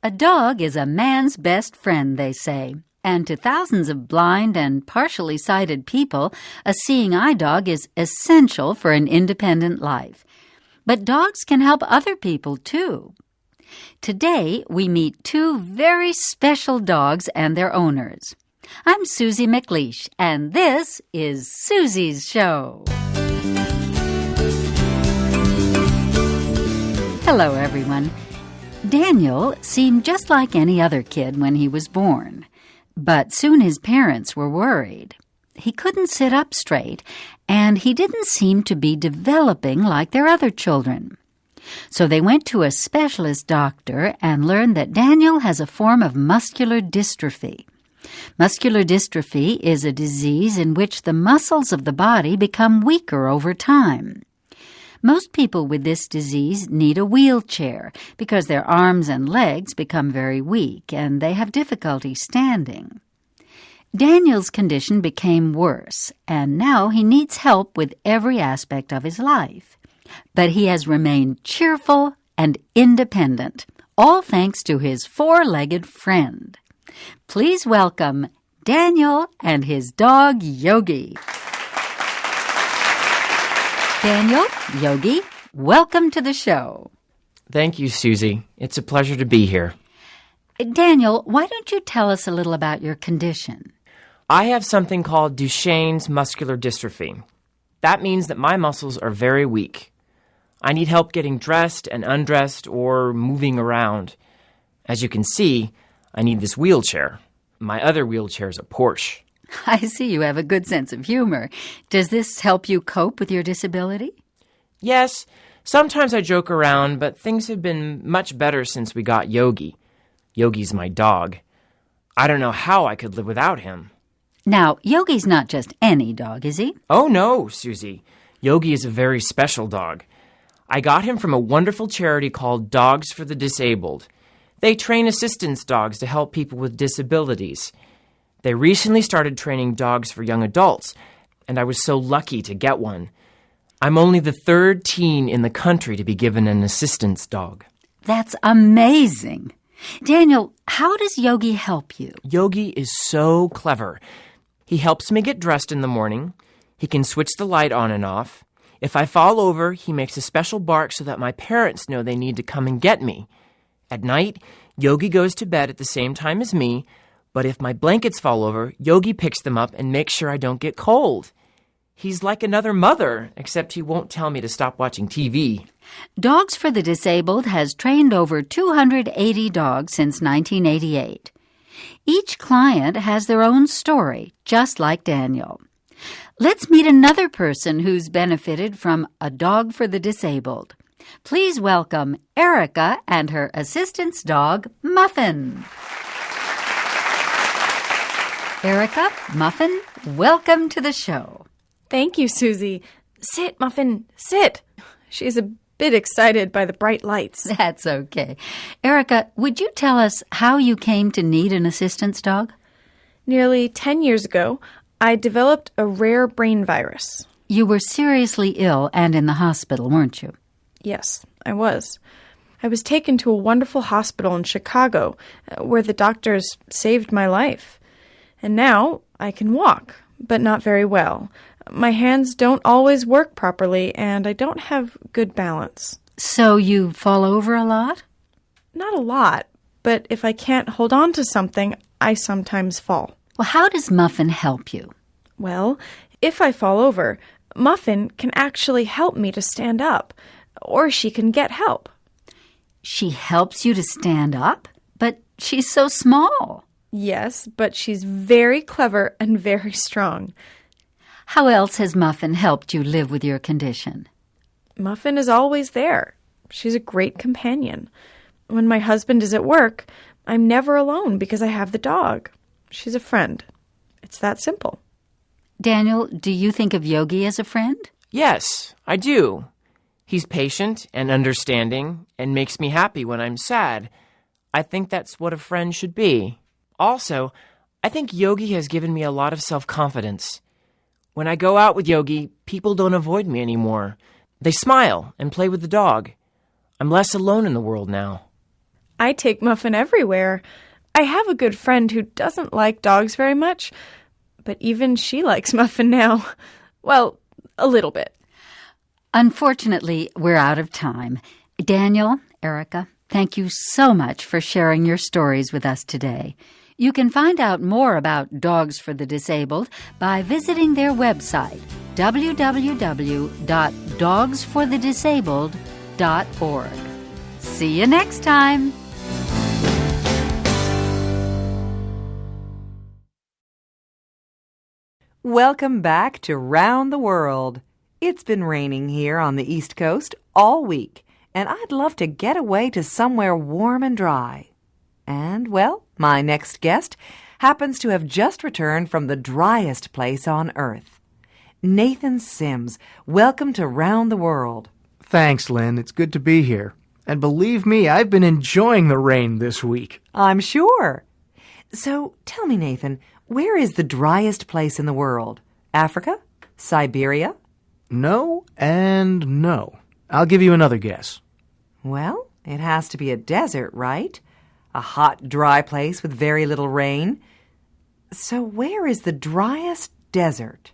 A dog is a man's best friend, they say. And to thousands of blind and partially sighted people, a seeing eye dog is essential for an independent life. But dogs can help other people, too. Today, we meet two very special dogs and their owners. I'm Susie McLeish, and this is Susie's Show. Hello, everyone. Daniel seemed just like any other kid when he was born. But soon his parents were worried. He couldn't sit up straight, and he didn't seem to be developing like their other children. So they went to a specialist doctor and learned that Daniel has a form of muscular dystrophy. Muscular dystrophy is a disease in which the muscles of the body become weaker over time. Most people with this disease need a wheelchair because their arms and legs become very weak and they have difficulty standing. Daniel's condition became worse, and now he needs help with every aspect of his life. But he has remained cheerful and independent, all thanks to his four-legged friend. Please welcome Daniel and his dog Yogi. Daniel, Yogi, welcome to the show. Thank you, Susie. It's a pleasure to be here. Daniel, why don't you tell us a little about your condition? I have something called Duchenne's muscular dystrophy. That means that my muscles are very weak. I need help getting dressed and undressed or moving around. As you can see, I need this wheelchair. My other wheelchair is a Porsche. I see you have a good sense of humor. Does this help you cope with your disability? Yes, sometimes I joke around, but things have been much better since we got Yogi. Yogi's my dog. I don't know how I could live without him. Now, Yogi's not just any dog, is he? Oh, no, Susie. Yogi is a very special dog. I got him from a wonderful charity called Dogs for the Disabled. They train assistance dogs to help people with disabilities. They recently started training dogs for young adults, and I was so lucky to get one. I'm only the third teen in the country to be given an assistance dog. That's amazing. Daniel, how does Yogi help you? Yogi is so clever. He helps me get dressed in the morning. He can switch the light on and off. If I fall over, he makes a special bark so that my parents know they need to come and get me. At night, Yogi goes to bed at the same time as me, but if my blankets fall over, Yogi picks them up and makes sure I don't get cold. He's like another mother, except he won't tell me to stop watching TV. Dogs for the Disabled has trained over 280 dogs since 1988. Each client has their own story, just like Daniel. Let's meet another person who's benefited from a Dog for the Disabled. Please welcome Erica and her assistance dog, Muffin. Erica, Muffin, welcome to the show. Thank you, Susie. Sit, Muffin, sit. She's a bit excited by the bright lights. That's okay. Erica, would you tell us how you came to need an assistance dog? Nearly 10 years ago, I developed a rare brain virus. You were seriously ill and in the hospital, weren't you? Yes, I was. I was taken to a wonderful hospital in Chicago, where the doctors saved my life. And now I can walk, but not very well. My hands don't always work properly, and I don't have good balance. So you fall over a lot? Not a lot, but if I can't hold on to something, I sometimes fall. Well, how does Muffin help you? Well, if I fall over, Muffin can actually help me to stand up, or she can get help. She helps you to stand up? But she's so small. Yes, but she's very clever and very strong. How else has Muffin helped you live with your condition? Muffin is always there. She's a great companion. When my husband is at work, I'm never alone because I have the dog. She's a friend. It's that simple. Daniel, do you think of Yogi as a friend? Yes, I do. He's patient and understanding and makes me happy when I'm sad. I think that's what a friend should be. Also, I think Yogi has given me a lot of self-confidence. When I go out with Yogi, people don't avoid me anymore. They smile and play with the dog. I'm less alone in the world now. I take Muffin everywhere. I have a good friend who doesn't like dogs very much, but even she likes Muffin now. Well, a little bit. Unfortunately, we're out of time. Daniel, Erica, thank you so much for sharing your stories with us today. You can find out more about Dogs for the Disabled by visiting their website, www.dogsforthedisabled.org. See you next time! Welcome back to Round the World. It's been raining here on the East Coast all week, and I'd love to get away to somewhere warm and dry. And, well, my next guest happens to have just returned from the driest place on Earth. Nathan Sims, welcome to Round the World. Thanks, Lynn. It's good to be here. And believe me, I've been enjoying the rain this week. I'm sure. So, tell me, Nathan, where is the driest place in the world? Africa? Siberia? No and no. I'll give you another guess. Well, it has to be a desert, right? A hot, dry place with very little rain. So where is the driest desert?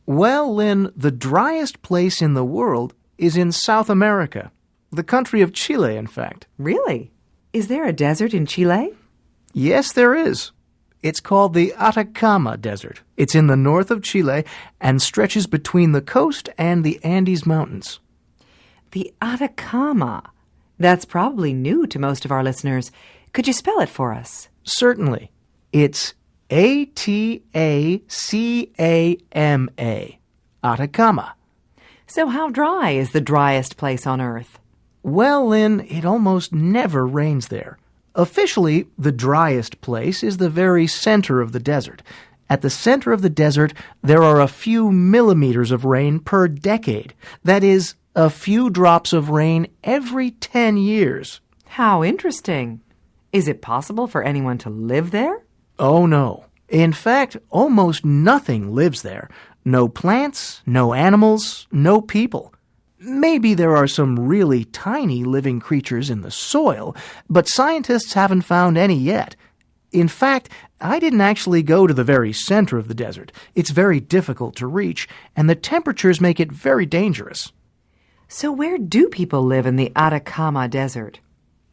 Well, Lynn, the driest place in the world is in South America. The country of Chile, in fact. Really? Is there a desert in Chile? Yes, there is. It's called the Atacama Desert. It's in the north of Chile and stretches between the coast and the Andes Mountains. The Atacama. That's probably new to most of our listeners. Could you spell it for us? Certainly. It's Atacama. Atacama. So how dry is the driest place on Earth? Well, Lynn, it almost never rains there. Officially, the driest place is the very center of the desert. At the center of the desert, there are a few millimeters of rain per decade. That is, a few drops of rain every 10 years. How interesting. Is it possible for anyone to live there? Oh, no. In fact, almost nothing lives there. No plants, no animals, no people. Maybe there are some really tiny living creatures in the soil, but scientists haven't found any yet. In fact, I didn't actually go to the very center of the desert. It's very difficult to reach, and the temperatures make it very dangerous. So where do people live in the Atacama Desert?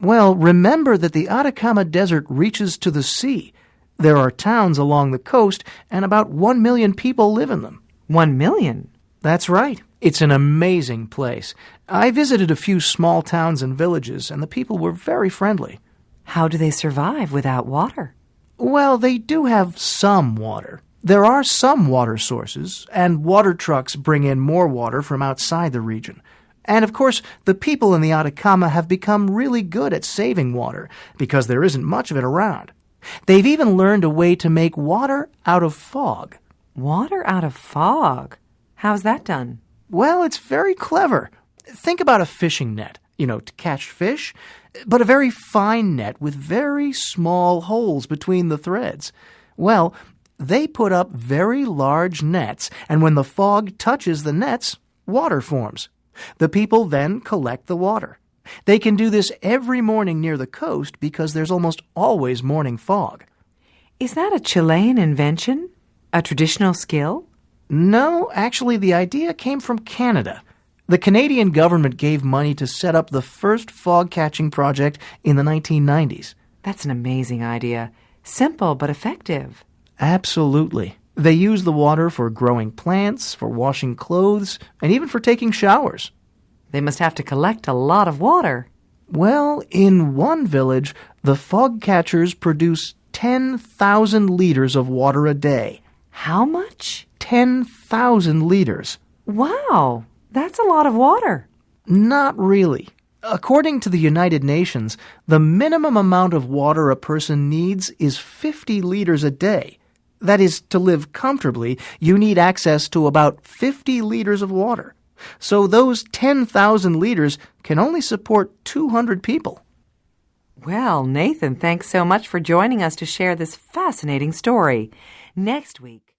Well, remember that the Atacama Desert reaches to the sea. There are towns along the coast, and about 1 million people live in them. 1 million? That's right. It's an amazing place. I visited a few small towns and villages, and the people were very friendly. How do they survive without water? Well, they do have some water. There are some water sources, and water trucks bring in more water from outside the region. And, of course, the people in the Atacama have become really good at saving water, because there isn't much of it around. They've even learned a way to make water out of fog. Water out of fog? How's that done? Well, it's very clever. Think about a fishing net, to catch fish, but a very fine net with very small holes between the threads. Well, they put up very large nets, and when the fog touches the nets, water forms. The people then collect the water. They can do this every morning near the coast because there's almost always morning fog. Is that a Chilean invention? A traditional skill? No, actually, the idea came from Canada. The Canadian government gave money to set up the first fog-catching project in the 1990s. That's an amazing idea. Simple but effective. Absolutely. They use the water for growing plants, for washing clothes, and even for taking showers. They must have to collect a lot of water. Well, in one village, the fog catchers produce 10,000 liters of water a day. How much? 10,000 liters. Wow, that's a lot of water. Not really. According to the United Nations, the minimum amount of water a person needs is 50 liters a day. That is, to live comfortably, you need access to about 50 liters of water. So those 10,000 liters can only support 200 people. Well, Nathan, thanks so much for joining us to share this fascinating story. Next week...